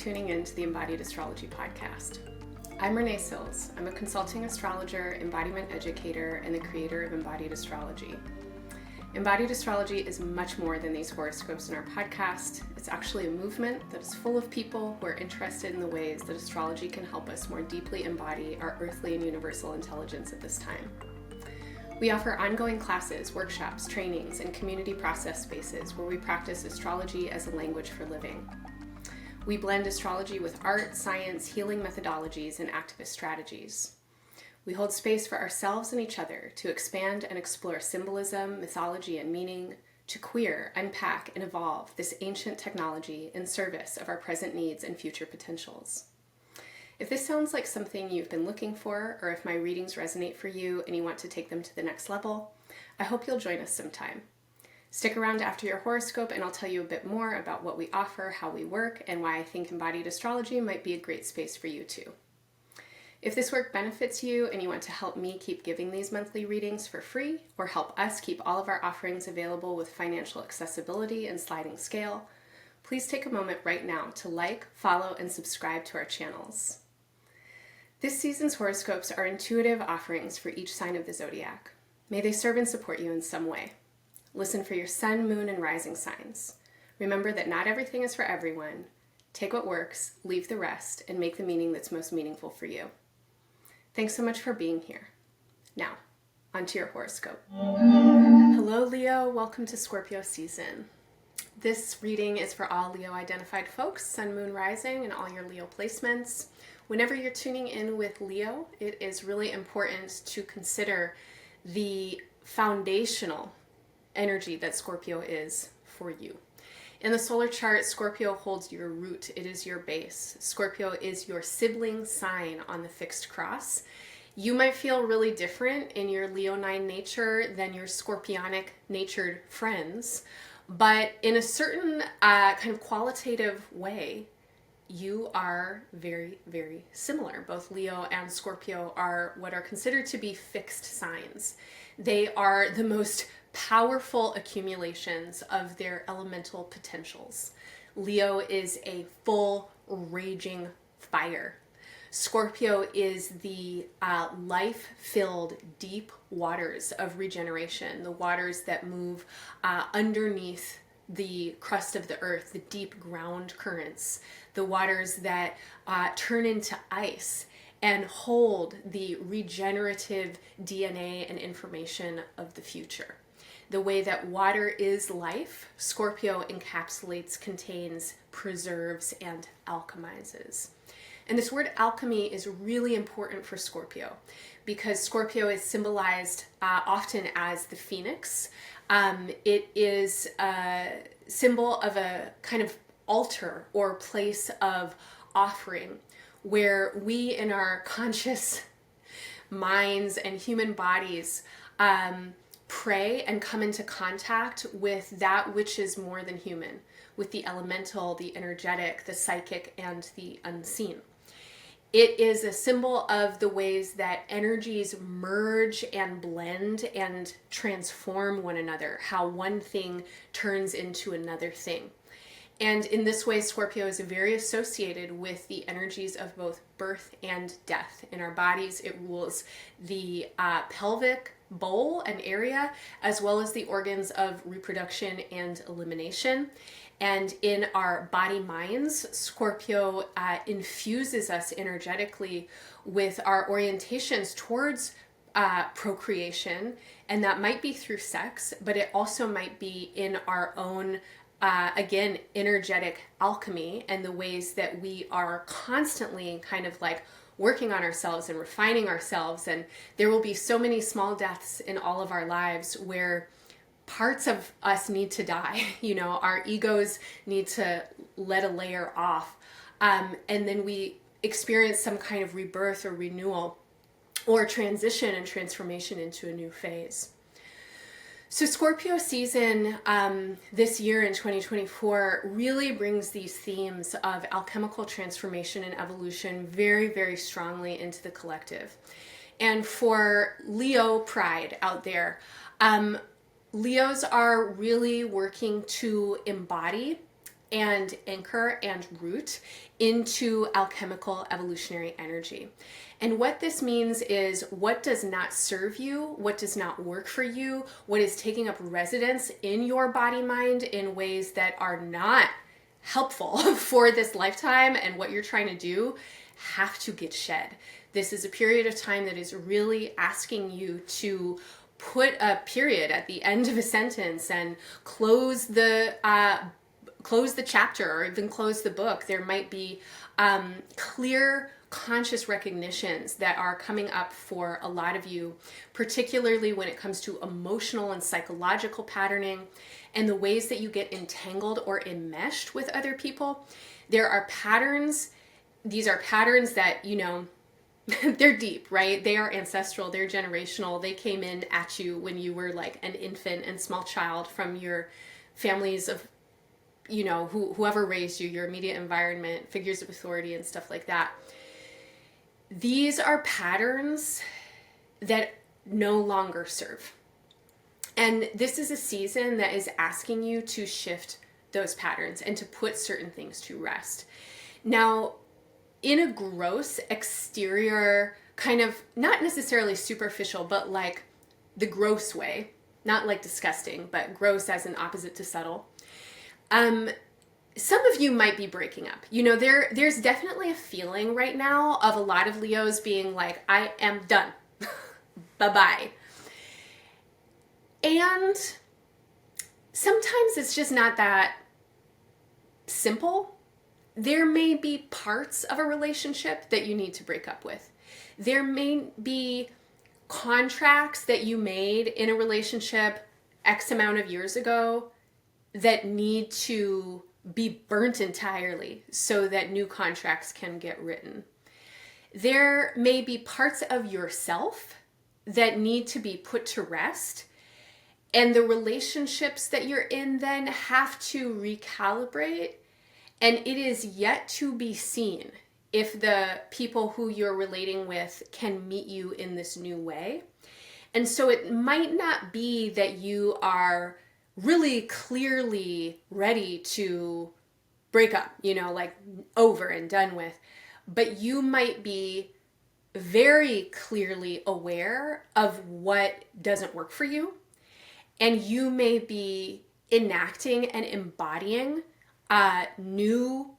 tuning in to the Embodied Astrology podcast. I'm Renee Sills. I'm a consulting astrologer, embodiment educator, and the creator of Embodied Astrology. Embodied Astrology is much more than these horoscopes in our podcast. It's actually a movement that is full of people who are interested in the ways that astrology can help us more deeply embody our earthly and universal intelligence at this time. We offer ongoing classes, workshops, trainings, and community process spaces where we practice astrology as a language for living. We blend astrology with art, science, healing methodologies, and activist strategies. We hold space for ourselves and each other to expand and explore symbolism, mythology, and meaning, to queer, unpack, and evolve this ancient technology in service of our present needs and future potentials. If this sounds like something you've been looking for, or if my readings resonate for you and you want to take them to the next level, I hope you'll join us sometime. Stick around after your horoscope and I'll tell you a bit more about what we offer, how we work, and why I think embodied astrology might be a great space for you too. If this work benefits you and you want to help me keep giving these monthly readings for free, or help us keep all of our offerings available with financial accessibility and sliding scale, please take a moment right now to like, follow, and subscribe to our channels. This season's horoscopes are intuitive offerings for each sign of the zodiac. May they serve and support you in some way. Listen for your sun, moon, and rising signs. Remember that not everything is for everyone. Take what works, leave the rest, and make the meaning that's most meaningful for you. Thanks so much for being here. Now, onto your horoscope. Hello, Leo. Welcome to Scorpio season. This reading is for all Leo-identified folks, sun, moon, rising, and all your Leo placements. Whenever you're tuning in with Leo, it is really important to consider the foundational energy that Scorpio is for you. In the solar chart, Scorpio holds your root. It is your base. Scorpio is your sibling sign on the fixed cross. You might feel really different in your Leonine nature than your Scorpionic natured friends, but in a certain kind of qualitative way, you are very, very similar. Both Leo and Scorpio are what are considered to be fixed signs. They are the most powerful accumulations of their elemental potentials. Leo is a full raging fire. Scorpio is the life-filled deep waters of regeneration, the waters that move underneath the crust of the earth, the deep ground currents, the waters that turn into ice and hold the regenerative DNA and information of the future. The way that water is life, Scorpio encapsulates, contains, preserves, and alchemizes. And this word alchemy is really important for Scorpio because Scorpio is symbolized often as the phoenix. It is a symbol of a kind of altar or place of offering where we in our conscious minds and human bodies pray and come into contact with that which is more than human, with the elemental, the energetic, the psychic, and the unseen. It is a symbol of the ways that energies merge and blend and transform one another, how one thing turns into another thing. And in this way, Scorpio is very associated with the energies of both birth and death. In our bodies, it rules the pelvic bowl and area, as well as the organs of reproduction and elimination. And in our body minds, Scorpio infuses us energetically with our orientations towards procreation. And that might be through sex, but it also might be in our own again, energetic alchemy and the ways that we are constantly kind of like working on ourselves and refining ourselves. And there will be so many small deaths in all of our lives where parts of us need to die. You know, our egos need to let a layer off. And then we experience some kind of rebirth or renewal or transition and transformation into a new phase. So Scorpio season this year in 2024 really brings these themes of alchemical transformation and evolution very, very strongly into the collective. And for Leo pride out there, Leos are really working to embody and anchor and root into alchemical evolutionary energy. And what this means is what does not serve you, what does not work for you, what is taking up residence in your body mind in ways that are not helpful for this lifetime and what you're trying to do, have to get shed. This is a period of time that is really asking you to put a period at the end of a sentence and close the chapter or even close the book. There might be clear conscious recognitions that are coming up for a lot of you, particularly when it comes to emotional and psychological patterning and the ways that you get entangled or enmeshed with other people. There are patterns. These are patterns that, you know, they're deep, right? They are ancestral, they're generational. They came in at you when you were like an infant and small child from your families of, you know, whoever raised you, your immediate environment, figures of authority and stuff like that. These are patterns that no longer serve. And this is a season that is asking you to shift those patterns and to put certain things to rest. Now, in a gross exterior, kind of not necessarily superficial, but like the gross way, not like disgusting, but gross as an opposite to subtle. Some of you might be breaking up. You know, there's definitely a feeling right now of a lot of Leos being like, I am done. Bye-bye. And sometimes it's just not that simple. There may be parts of a relationship that you need to break up with. There may be contracts that you made in a relationship X amount of years ago that need to be burnt entirely so that new contracts can get written. There may be parts of yourself that need to be put to rest, and the relationships that you're in then have to recalibrate. And it is yet to be seen if the people who you're relating with can meet you in this new way. And so it might not be that you are really clearly ready to break up, you know, like over and done with, but you might be very clearly aware of what doesn't work for you. And you may be enacting and embodying new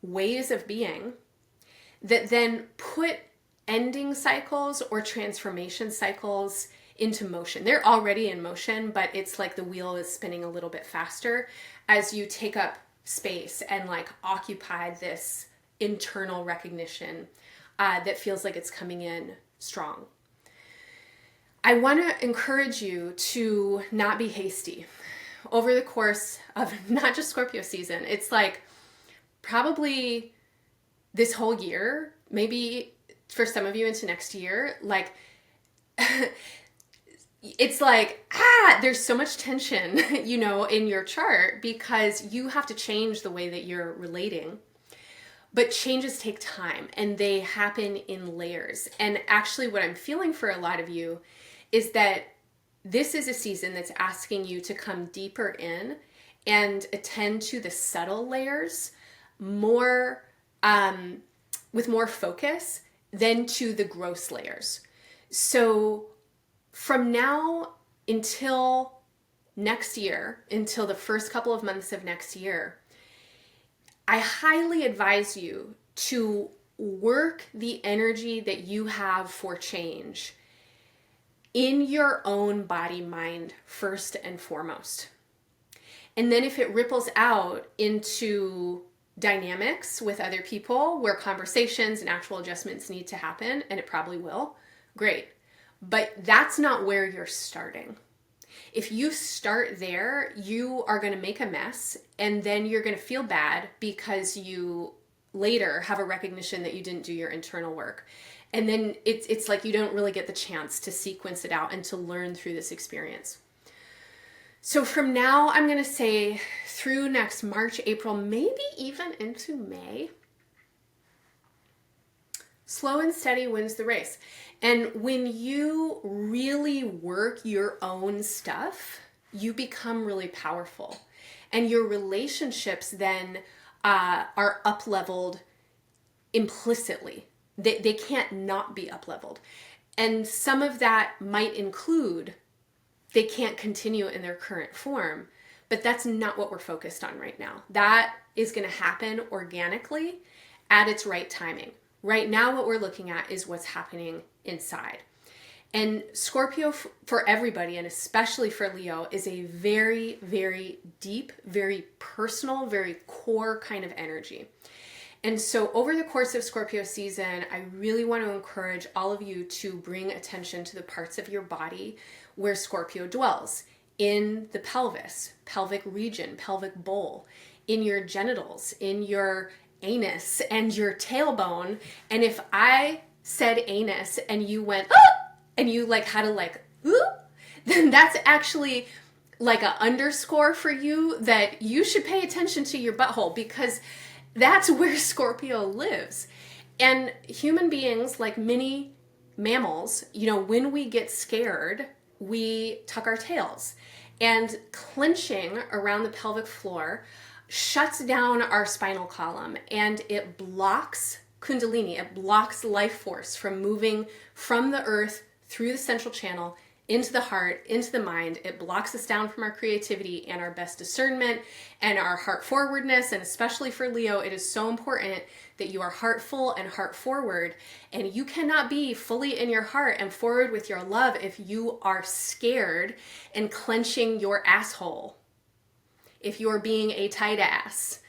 ways of being that then put ending cycles or transformation cycles into motion. They're already in motion, but it's like the wheel is spinning a little bit faster as you take up space and like occupy this internal recognition that feels like it's coming in strong. I want to encourage you to not be hasty over the course of not just Scorpio season. It's like probably this whole year, maybe for some of you into next year, like it's like, there's so much tension, you know, in your chart because you have to change the way that you're relating. But changes take time and they happen in layers. And actually what I'm feeling for a lot of you is that this is a season that's asking you to come deeper in and attend to the subtle layers more, with more focus than to the gross layers. So from now until next year, until the first couple of months of next year, I highly advise you to work the energy that you have for change in your own body mind first and foremost. And then if it ripples out into dynamics with other people where conversations and actual adjustments need to happen, and it probably will, great. But that's not where you're starting. If you start there, you are going to make a mess and then you're going to feel bad because you later have a recognition that you didn't do your internal work. And then it's like you don't really get the chance to sequence it out and to learn through this experience. So from now, I'm going to say through next March, April, maybe even into May, slow and steady wins the race. And when you really work your own stuff, you become really powerful. And your relationships then are up-leveled implicitly. They can't not be up-leveled. And some of that might include they can't continue in their current form, but that's not what we're focused on right now. That is going to happen organically at its right timing. Right now, what we're looking at is what's happening inside. And Scorpio, for everybody, and especially for Leo, is a very, very deep, very personal, very core kind of energy. And so over the course of Scorpio season, I really want to encourage all of you to bring attention to the parts of your body where Scorpio dwells. In the pelvis, pelvic region, pelvic bowl, in your genitals, in your anus and your tailbone. And if I said anus and you went, ah! And you like had to like, ooh, then that's actually like an underscore for you that you should pay attention to your butthole, because that's where Scorpio lives. And human beings, like many mammals, when we get scared, we tuck our tails. And clenching around the pelvic floor shuts down our spinal column, and it blocks Kundalini. It blocks life force from moving from the earth through the central channel into the heart, into the mind. It blocks us down from our creativity and our best discernment and our heart forwardness. And especially for Leo, it is so important that you are heartful and heart forward. And you cannot be fully in your heart and forward with your love if you are scared and clenching your asshole, if you're being a tight ass.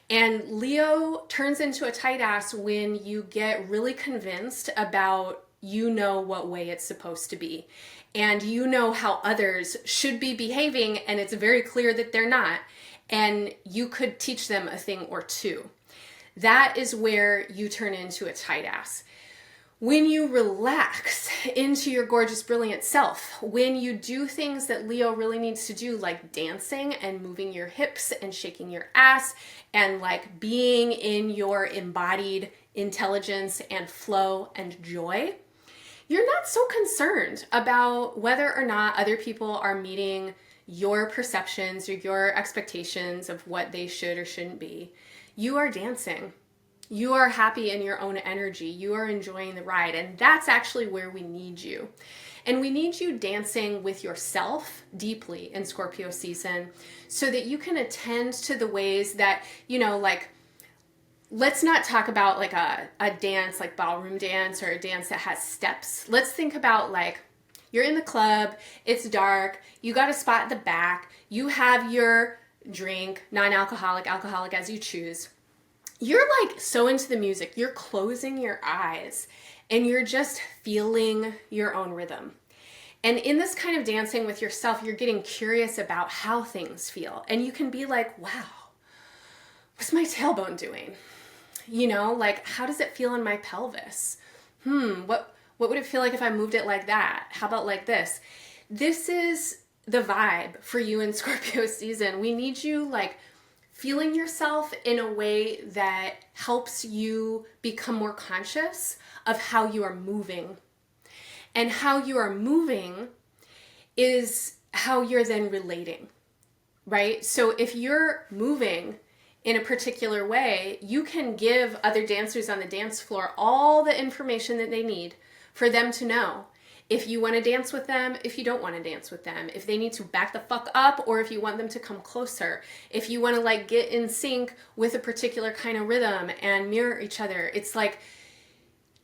And Leo turns into a tight ass when you get really convinced about what way it's supposed to be. And how others should be behaving, and it's very clear that they're not. And you could teach them a thing or two. That is where you turn into a tight ass. When you relax into your gorgeous, brilliant self, when you do things that Leo really needs to do, like dancing and moving your hips and shaking your ass and like being in your embodied intelligence and flow and joy, you're not so concerned about whether or not other people are meeting your perceptions or your expectations of what they should or shouldn't be. You are dancing. You are happy in your own energy. You are enjoying the ride. And that's actually where we need you. And we need you dancing with yourself deeply in Scorpio season so that you can attend to the ways that, let's not talk about like a dance, like ballroom dance, or a dance that has steps. Let's think about like you're in the club, it's dark, you got a spot at the back, you have your drink, non-alcoholic, alcoholic as you choose. You're like so into the music, you're closing your eyes and you're just feeling your own rhythm. And in this kind of dancing with yourself, you're getting curious about how things feel. And you can be like, wow, what's my tailbone doing? How does it feel in my pelvis? What would it feel like if I moved it like that? How about like this? This is the vibe for you in Scorpio season. We need you like feeling yourself in a way that helps you become more conscious of how you are moving. And how you are moving is how you're then relating, right? So if you're moving in a particular way, you can give other dancers on the dance floor all the information that they need for them to know if you want to dance with them, if you don't want to dance with them, if they need to back the fuck up, or if you want them to come closer, if you want to like get in sync with a particular kind of rhythm and mirror each other. It's like,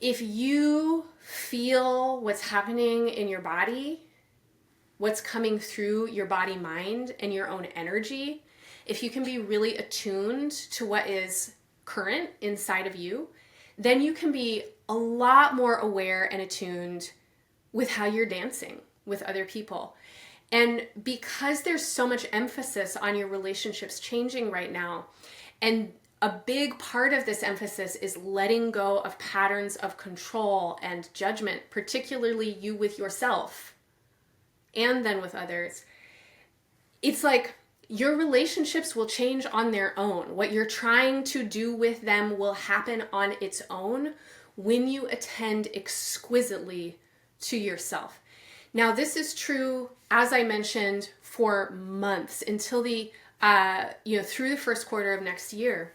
if you feel what's happening in your body, what's coming through your body, mind, and your own energy, if you can be really attuned to what is current inside of you, then you can be a lot more aware and attuned with how you're dancing with other people. And because there's so much emphasis on your relationships changing right now, and a big part of this emphasis is letting go of patterns of control and judgment, particularly you with yourself and then with others. It's like your relationships will change on their own. What you're trying to do with them will happen on its own when you attend exquisitely to yourself. Now, this is true, as I mentioned, for months until the through the first quarter of next year.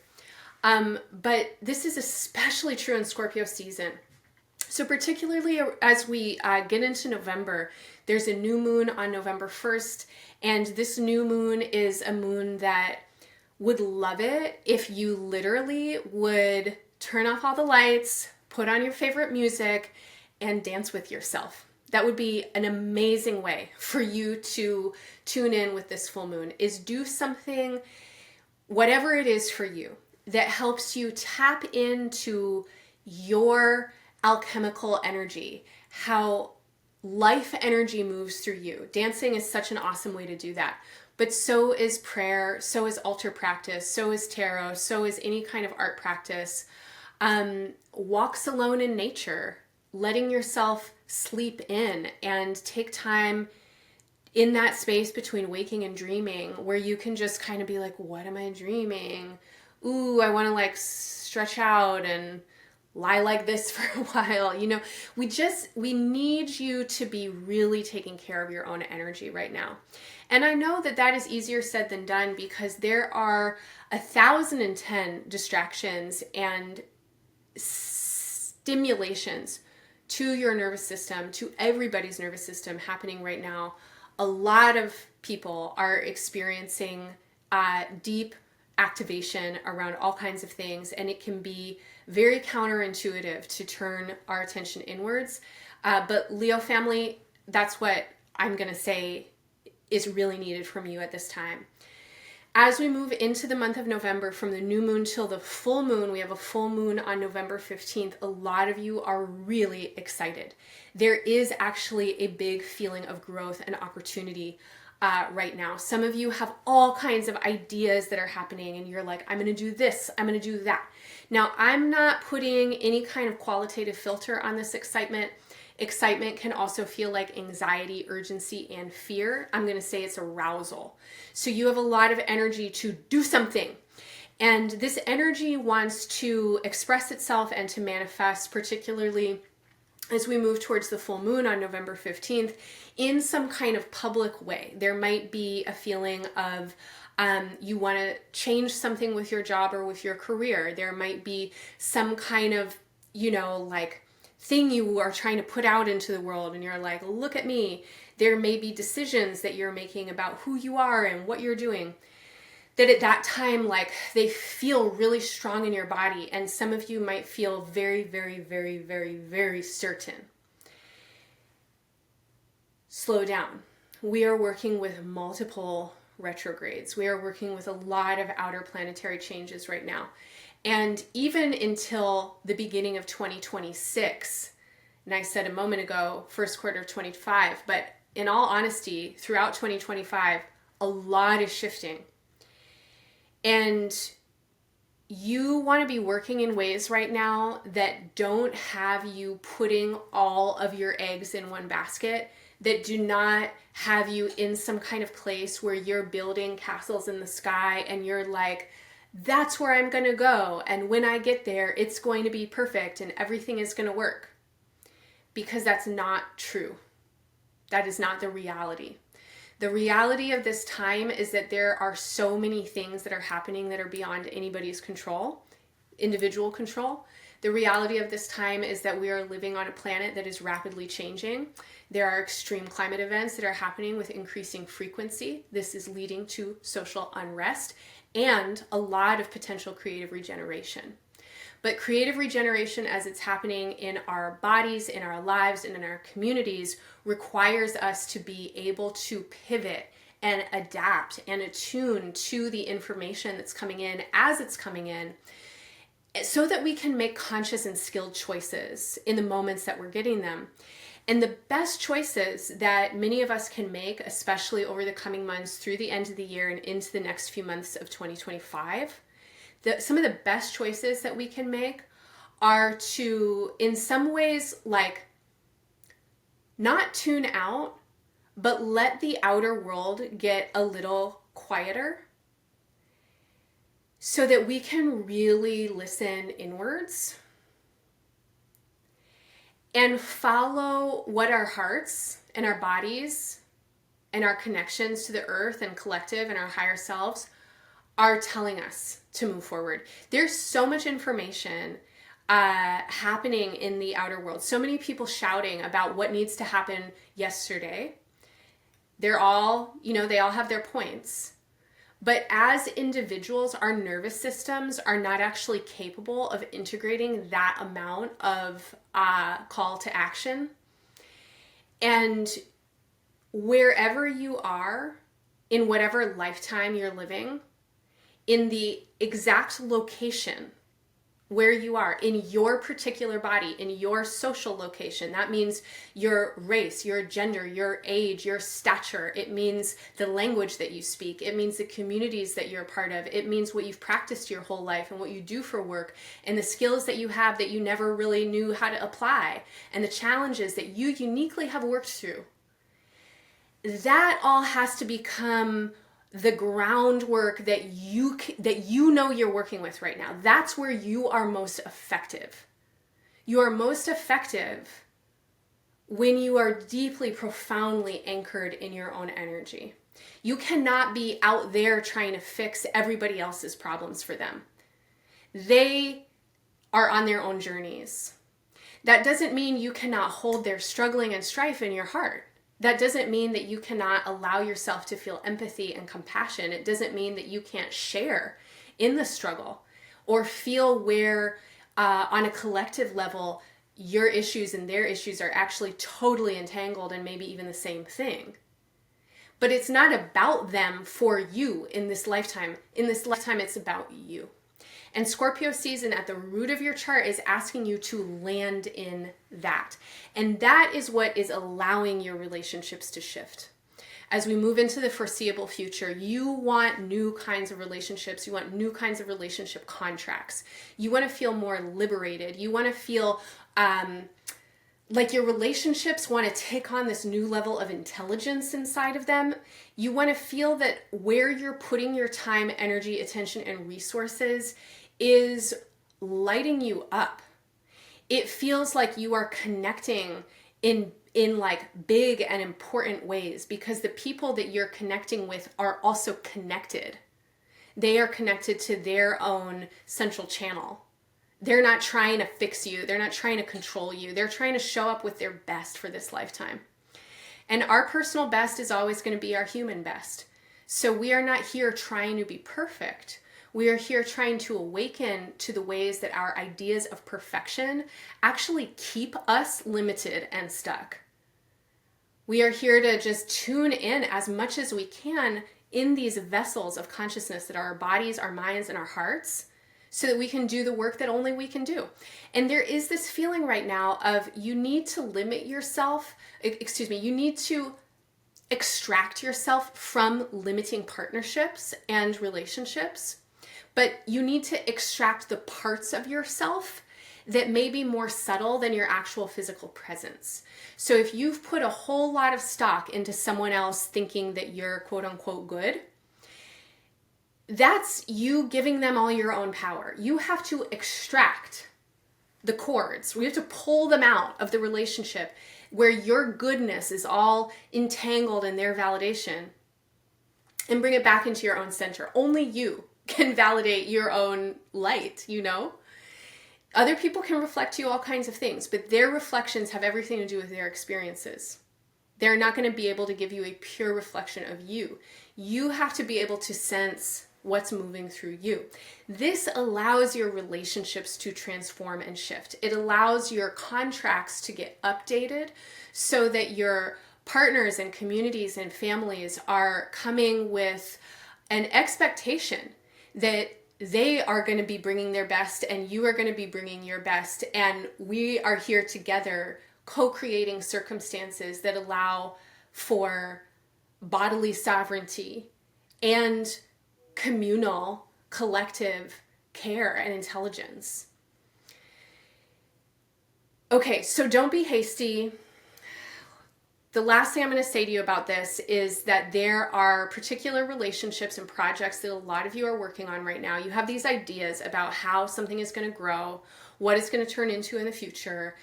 But this is especially true in Scorpio season. So particularly as we get into November, there's a new moon on November 1st, and this new moon is a moon that would love it if you literally would turn off all the lights, put on your favorite music, and dance with yourself. That would be an amazing way for you to tune in with this full moon, is do something, whatever it is for you, that helps you tap into your alchemical energy, how life energy moves through you. Dancing is such an awesome way to do that. But so is prayer, so is altar practice, so is tarot, so is any kind of art practice. Walks alone in nature, letting yourself sleep in and take time in that space between waking and dreaming, where you can just kind of be like, what am I dreaming? Ooh, I want to like stretch out and lie like this for a while. We need you to be really taking care of your own energy right now. And I know that is easier said than done, because there are 1,010 distractions and stimulations to your nervous system, to everybody's nervous system happening right now. A lot of people are experiencing deep activation around all kinds of things, and it can be very counterintuitive to turn our attention inwards. But Leo family, that's what I'm going to say is really needed from you at this time. As we move into the month of November, from the new moon till the full moon, we have a full moon on November 15th. A lot of you are really excited. There is actually a big feeling of growth and opportunity right now. Some of you have all kinds of ideas that are happening, and you're like, I'm going to do this, I'm going to do that. Now, I'm not putting any kind of qualitative filter on this excitement. Excitement can also feel like anxiety, urgency, and fear. I'm going to say it's arousal. So you have a lot of energy to do something. And this energy wants to express itself and to manifest, particularly as we move towards the full moon on November 15th, in some kind of public way. There might be a feeling of you want to change something with your job or with your career. There might be some kind of, thing you are trying to put out into the world, and you're like, look at me. There may be decisions that you're making about who you are and what you're doing, that at that time, they feel really strong in your body. And some of you might feel very, very, very, very, very certain. Slow down. We are working with multiple retrogrades. We are working with a lot of outer planetary changes right now. And even until the beginning of 2026, and I said a moment ago, first quarter of 2025, but in all honesty, throughout 2025, a lot is shifting. And you want to be working in ways right now that don't have you putting all of your eggs in one basket, that do not have you in some kind of place where you're building castles in the sky and you're like, that's where I'm going to go. And when I get there, it's going to be perfect and everything is going to work. Because that's not true. That is not the reality. The reality of this time is that there are so many things that are happening that are beyond anybody's control, individual control. The reality of this time is that we are living on a planet that is rapidly changing. There are extreme climate events that are happening with increasing frequency. This is leading to social unrest and a lot of potential creative regeneration. But creative regeneration, as it's happening in our bodies, in our lives, and in our communities, requires us to be able to pivot and adapt and attune to the information that's coming in as it's coming in, so that we can make conscious and skilled choices in the moments that we're getting them. And the best choices that many of us can make, especially over the coming months through the end of the year and into the next few months of 2025, some of the best choices that we can make are to, in some ways, not tune out, but let the outer world get a little quieter so that we can really listen inwards and follow what our hearts and our bodies and our connections to the earth and collective and our higher selves are telling us to move forward. There's so much information happening in the outer world. So many people shouting about what needs to happen yesterday. They're all, they all have their points. But as individuals, our nervous systems are not actually capable of integrating that amount of call to action. And wherever you are, in whatever lifetime you're living, in the exact location where you are, in your particular body, in your social location. That means your race, your gender, your age, your stature. It means the language that you speak. It means the communities that you're a part of. It means what you've practiced your whole life and what you do for work and the skills that you have that you never really knew how to apply and the challenges that you uniquely have worked through. That all has to become the groundwork that you know you're working with right now. That's where you are most effective. You are most effective when you are deeply, profoundly anchored in your own energy. You cannot be out there trying to fix everybody else's problems for them. They are on their own journeys. That doesn't mean you cannot hold their struggling and strife in your heart. That doesn't mean that you cannot allow yourself to feel empathy and compassion. It doesn't mean that you can't share in the struggle or feel where on a collective level your issues and their issues are actually totally entangled and maybe even the same thing. But it's not about them for you in this lifetime. In this lifetime, it's about you. And Scorpio season at the root of your chart is asking you to land in that. And that is what is allowing your relationships to shift. As we move into the foreseeable future, you want new kinds of relationships. You want new kinds of relationship contracts. You want to feel more liberated. You want to feel like your relationships want to take on this new level of intelligence inside of them. You want to feel that where you're putting your time, energy, attention, and resources is lighting you up. It feels like you are connecting in like big and important ways because the people that you're connecting with are also connected. They are connected to their own central channel. They're not trying to fix you. They're not trying to control you. They're trying to show up with their best for this lifetime. And our personal best is always going to be our human best. So we are not here trying to be perfect. We are here trying to awaken to the ways that our ideas of perfection actually keep us limited and stuck. We are here to just tune in as much as we can in these vessels of consciousness that are our bodies, our minds, and our hearts, so that we can do the work that only we can do. And there is this feeling right now of you need to limit yourself, you need to extract yourself from limiting partnerships and relationships. But you need to extract the parts of yourself that may be more subtle than your actual physical presence. So if you've put a whole lot of stock into someone else thinking that you're quote unquote good, that's you giving them all your own power. You have to extract the cords. We have to pull them out of the relationship where your goodness is all entangled in their validation and bring it back into your own center. Only you can validate your own light, Other people can reflect to you all kinds of things, but their reflections have everything to do with their experiences. They're not going to be able to give you a pure reflection of you. You have to be able to sense what's moving through you. This allows your relationships to transform and shift. It allows your contracts to get updated so that your partners and communities and families are coming with an expectation that they are going to be bringing their best and you are going to be bringing your best. And we are here together co-creating circumstances that allow for bodily sovereignty and communal, collective care and intelligence. Okay, so don't be hasty. The last thing I'm going to say to you about this is that there are particular relationships and projects that a lot of you are working on right now. You have these ideas about how something is going to grow, what it's going to turn into in the future.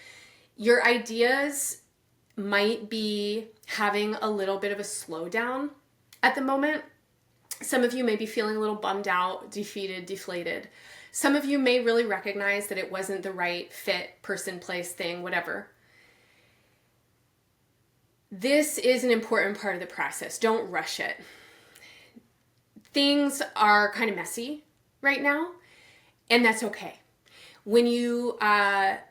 Your ideas might be having a little bit of a slowdown at the moment. Some of you may be feeling a little bummed out, defeated, deflated. Some of you may really recognize that it wasn't the right fit, person, place, thing, whatever. This is an important part of the process. Don't rush it. Things are kind of messy right now, and that's okay. When you,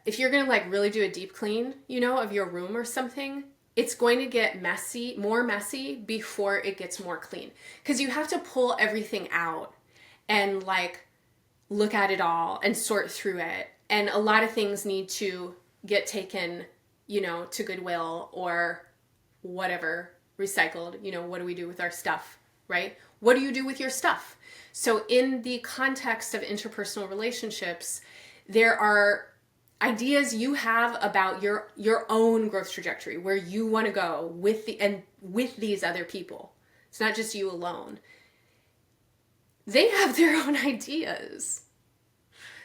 if you're going to like really do a deep clean, you know, of your room or something, it's going to get messy, more messy before it gets more clean. Because you have to pull everything out and like look at it all and sort through it. And a lot of things need to get taken, you know, to Goodwill or whatever, recycled. You know, what do we do with our stuff, right? What do you do with your stuff? So in the context of interpersonal relationships, there are ideas you have about your own growth trajectory, where you want to go with these other people. It's not just you alone. They have their own ideas.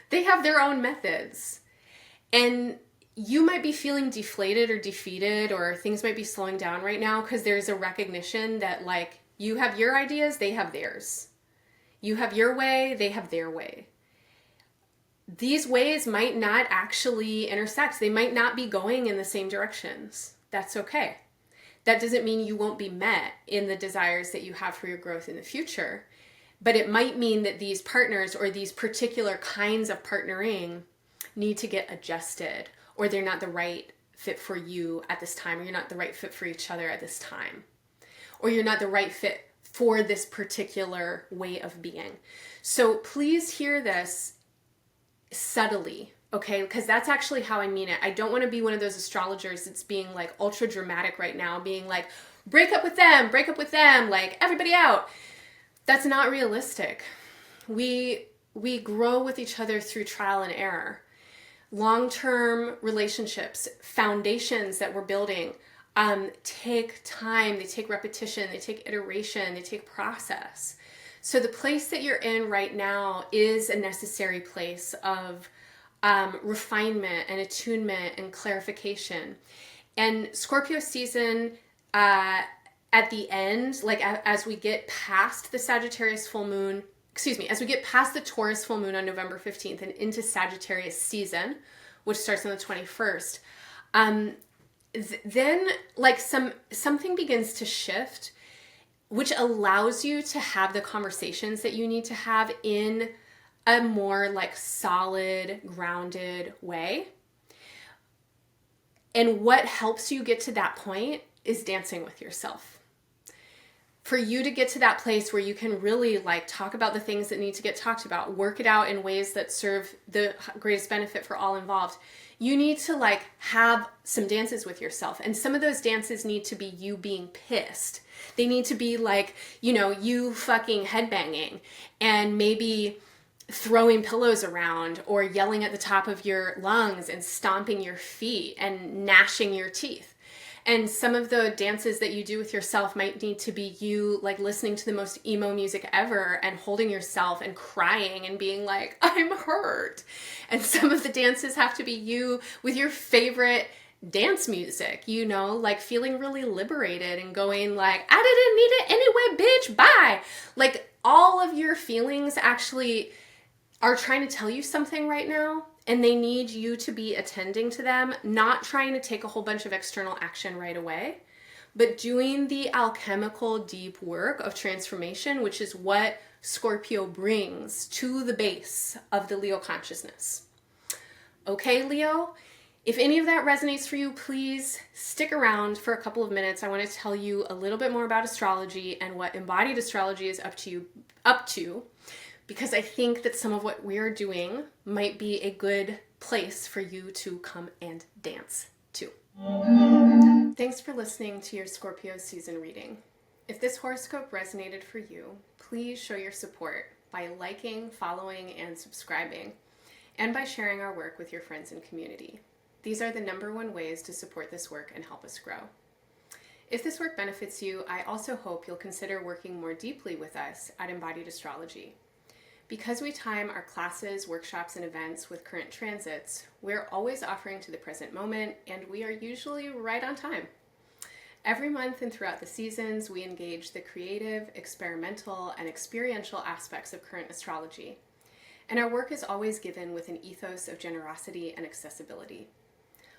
They have their own methods. And you might be feeling deflated or defeated, or things might be slowing down right now because there's a recognition that like you have your ideas, they have theirs. You have your way, they have their way. These ways might not actually intersect. They might not be going in the same directions. That's okay. That doesn't mean you won't be met in the desires that you have for your growth in the future. But it might mean that these partners or these particular kinds of partnering need to get adjusted, or they're not the right fit for you at this time, or you're not the right fit for each other at this time, or you're not the right fit for this particular way of being. So please hear this subtly, okay? Because that's actually how I mean it. I don't want to be one of those astrologers that's being like ultra dramatic right now, being like, break up with them, like everybody out. That's not realistic. We grow with each other through trial and error. Long-term relationships, foundations that we're building, take time, they take repetition, they take iteration, they take process. So the place that you're in right now is a necessary place of refinement and attunement and clarification. And Scorpio season, at the end, like as we get past the Sagittarius full moon, as we get past the Taurus full moon on November 15th and into Sagittarius season, which starts on the 21st, then like something begins to shift, which allows you to have the conversations that you need to have in a more like solid, grounded way. And what helps you get to that point is dancing with yourself. For you to get to that place where you can really like talk about the things that need to get talked about, work it out in ways that serve the greatest benefit for all involved, you need to like have some dances with yourself. And some of those dances need to be you being pissed. They need to be like, you know, you fucking headbanging and maybe throwing pillows around or yelling at the top of your lungs and stomping your feet and gnashing your teeth. And some of the dances that you do with yourself might need to be you like listening to the most emo music ever and holding yourself and crying and being like, I'm hurt. And some of the dances have to be you with your favorite dance music, you know, like feeling really liberated and going like, I didn't need it anyway, bitch, bye. Like all of your feelings actually are trying to tell you something right now. And they need you to be attending to them, not trying to take a whole bunch of external action right away, but doing the alchemical deep work of transformation, which is what Scorpio brings to the base of the Leo consciousness. Okay, Leo, if any of that resonates for you, please stick around for a couple of minutes. I want to tell you a little bit more about astrology and what embodied astrology is up to. Because I think that some of what we're doing might be a good place for you to come and dance to. Thanks for listening to your Scorpio season reading. If this horoscope resonated for you, please show your support by liking, following, and subscribing, and by sharing our work with your friends and community. These are the #1 ways to support this work and help us grow. If this work benefits you, I also hope you'll consider working more deeply with us at Embodied Astrology. Because we time our classes, workshops, and events with current transits, we're always offering to the present moment, and we are usually right on time. Every month and throughout the seasons, we engage the creative, experimental, and experiential aspects of current astrology. And our work is always given with an ethos of generosity and accessibility.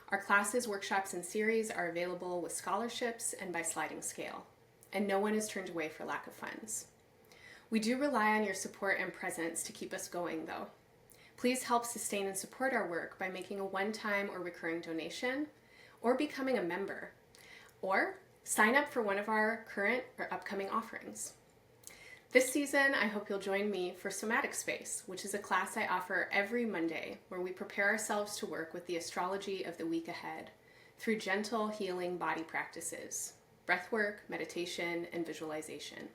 Our classes, workshops, and series are available with scholarships and by sliding scale, and no one is turned away for lack of funds. We do rely on your support and presence to keep us going, though. Please help sustain and support our work by making a one-time or recurring donation, or becoming a member, or sign up for one of our current or upcoming offerings. This season, I hope you'll join me for Somatic Space, which is a class I offer every Monday where we prepare ourselves to work with the astrology of the week ahead through gentle, healing body practices, breathwork, meditation, and visualization.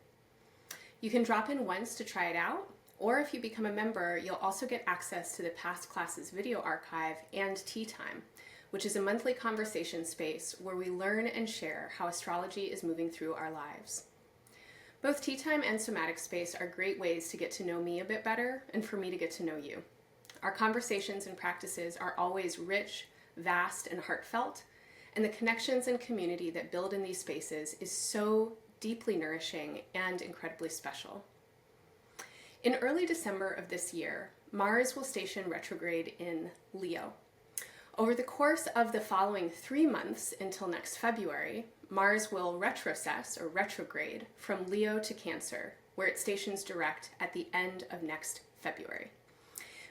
You can drop in once to try it out, or if you become a member, you'll also get access to the past classes video archive and Tea Time, which is a monthly conversation space where we learn and share how astrology is moving through our lives. Both Tea Time and Somatic Space are great ways to get to know me a bit better and for me to get to know you. Our conversations and practices are always rich, vast, and heartfelt, and the connections and community that build in these spaces is so deeply nourishing and incredibly special. In early December of this year, Mars will station retrograde in Leo. Over the course of the following 3 months until next February, Mars will retrocess or retrograde from Leo to Cancer, where it stations direct at the end of next February.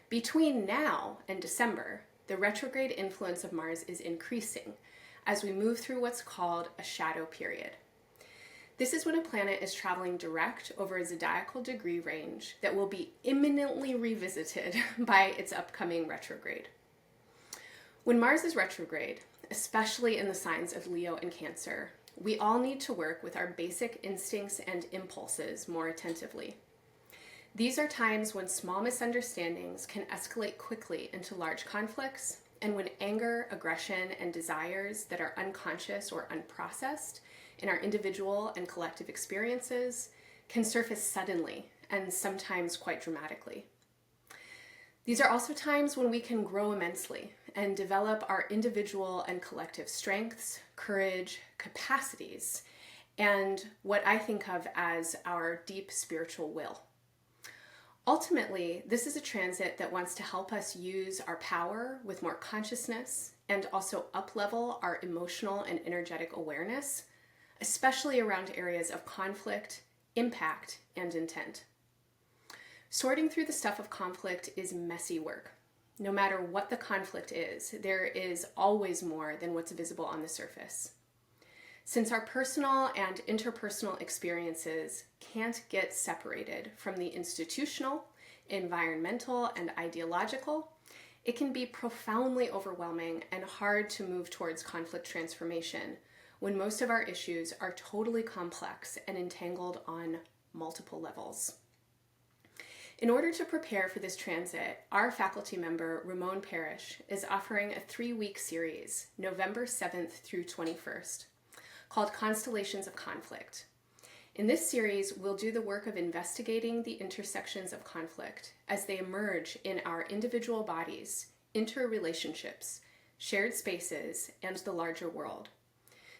Between now and December, the retrograde influence of Mars is increasing as we move through what's called a shadow period. This is when a planet is traveling direct over a zodiacal degree range that will be imminently revisited by its upcoming retrograde. When Mars is retrograde, especially in the signs of Leo and Cancer, we all need to work with our basic instincts and impulses more attentively. These are times when small misunderstandings can escalate quickly into large conflicts, and when anger, aggression, and desires that are unconscious or unprocessed in our individual and collective experiences can surface suddenly and sometimes quite dramatically. These are also times when we can grow immensely and develop our individual and collective strengths, courage, capacities, and what I think of as our deep spiritual will. Ultimately, this is a transit that wants to help us use our power with more consciousness and also up-level our emotional and energetic awareness, especially around areas of conflict, impact, and intent. Sorting through the stuff of conflict is messy work. No matter what the conflict is, there is always more than what's visible on the surface. Since our personal and interpersonal experiences can't get separated from the institutional, environmental, and ideological, it can be profoundly overwhelming and hard to move towards conflict transformation when most of our issues are totally complex and entangled on multiple levels. In order to prepare for this transit, our faculty member, Ramon Parrish, is offering a 3-week series, November 7th through 21st, called Constellations of Conflict. In this series, we'll do the work of investigating the intersections of conflict as they emerge in our individual bodies, interrelationships, shared spaces, and the larger world.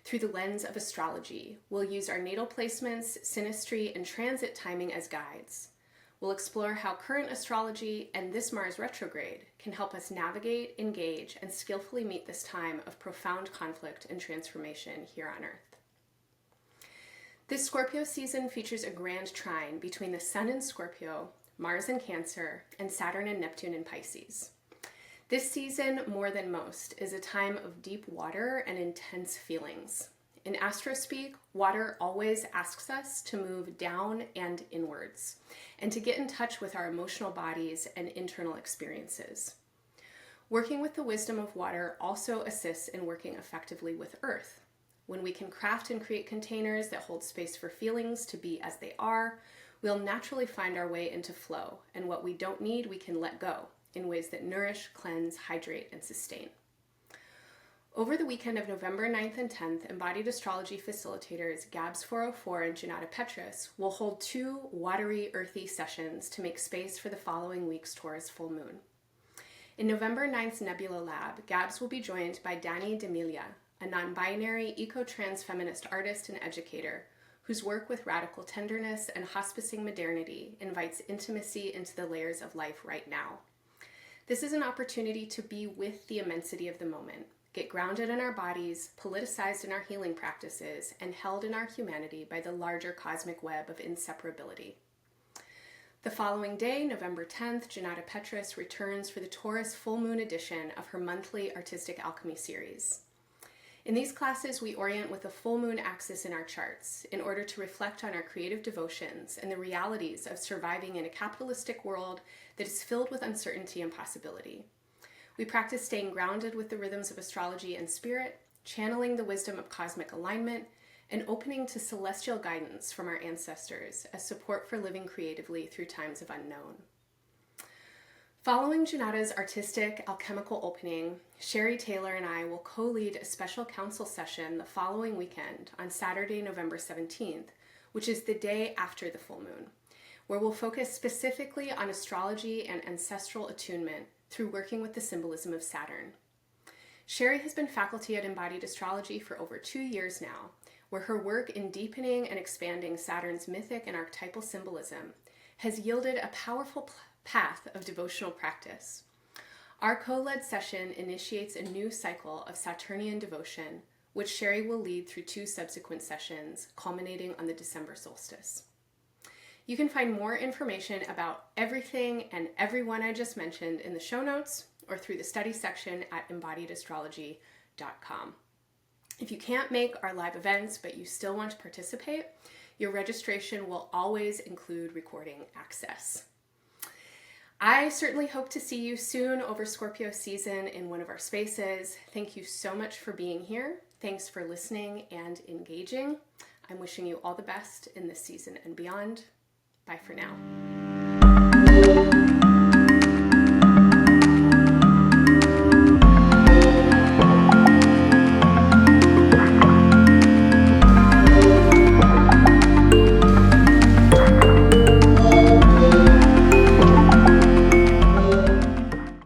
Through the lens of astrology, we'll use our natal placements, synastry, and transit timing as guides. We'll explore how current astrology and this Mars retrograde can help us navigate, engage, and skillfully meet this time of profound conflict and transformation here on Earth. This Scorpio season features a grand trine between the Sun in Scorpio, Mars in Cancer, and Saturn and Neptune in Pisces. This season, more than most, is a time of deep water and intense feelings. In astro speak, water always asks us to move down and inwards, and to get in touch with our emotional bodies and internal experiences. Working with the wisdom of water also assists in working effectively with Earth. When we can craft and create containers that hold space for feelings to be as they are, we'll naturally find our way into flow, and what we don't need, we can let go in ways that nourish, cleanse, hydrate, and sustain. Over the weekend of November 9th and 10th, Embodied Astrology facilitators Gabs 404 and Janata Petrus will hold 2 watery, earthy sessions to make space for the following week's Taurus full moon. In November 9th's Nebula Lab, Gabs will be joined by Danny D'Emilia, a non-binary, eco-trans feminist artist and educator whose work with radical tenderness and hospicing modernity invites intimacy into the layers of life right now. This is an opportunity to be with the immensity of the moment, get grounded in our bodies, politicized in our healing practices, and held in our humanity by the larger cosmic web of inseparability. The following day, November 10th, Janata Petrus returns for the Taurus full moon edition of her monthly Artistic Alchemy series. In these classes, we orient with the full moon axis in our charts in order to reflect on our creative devotions and the realities of surviving in a capitalistic world that is filled with uncertainty and possibility. We practice staying grounded with the rhythms of astrology and spirit, channeling the wisdom of cosmic alignment, and opening to celestial guidance from our ancestors as support for living creatively through times of unknown. Following Janata's artistic alchemical opening, Sherry Taylor and I will co-lead a special council session the following weekend on Saturday, November 17th, which is the day after the full moon, where we'll focus specifically on astrology and ancestral attunement through working with the symbolism of Saturn. Sherry has been faculty at Embodied Astrology for over 2 years now, where her work in deepening and expanding Saturn's mythic and archetypal symbolism has yielded a powerful path of devotional practice. Our co-led session initiates a new cycle of Saturnian devotion, which Sherry will lead through 2 subsequent sessions, culminating on the December solstice. You can find more information about everything and everyone I just mentioned in the show notes or through the study section at embodiedastrology.com. If you can't make our live events, but you still want to participate, your registration will always include recording access. I certainly hope to see you soon over Scorpio season in one of our spaces. Thank you so much for being here. Thanks for listening and engaging. I'm wishing you all the best in this season and beyond. Bye for now.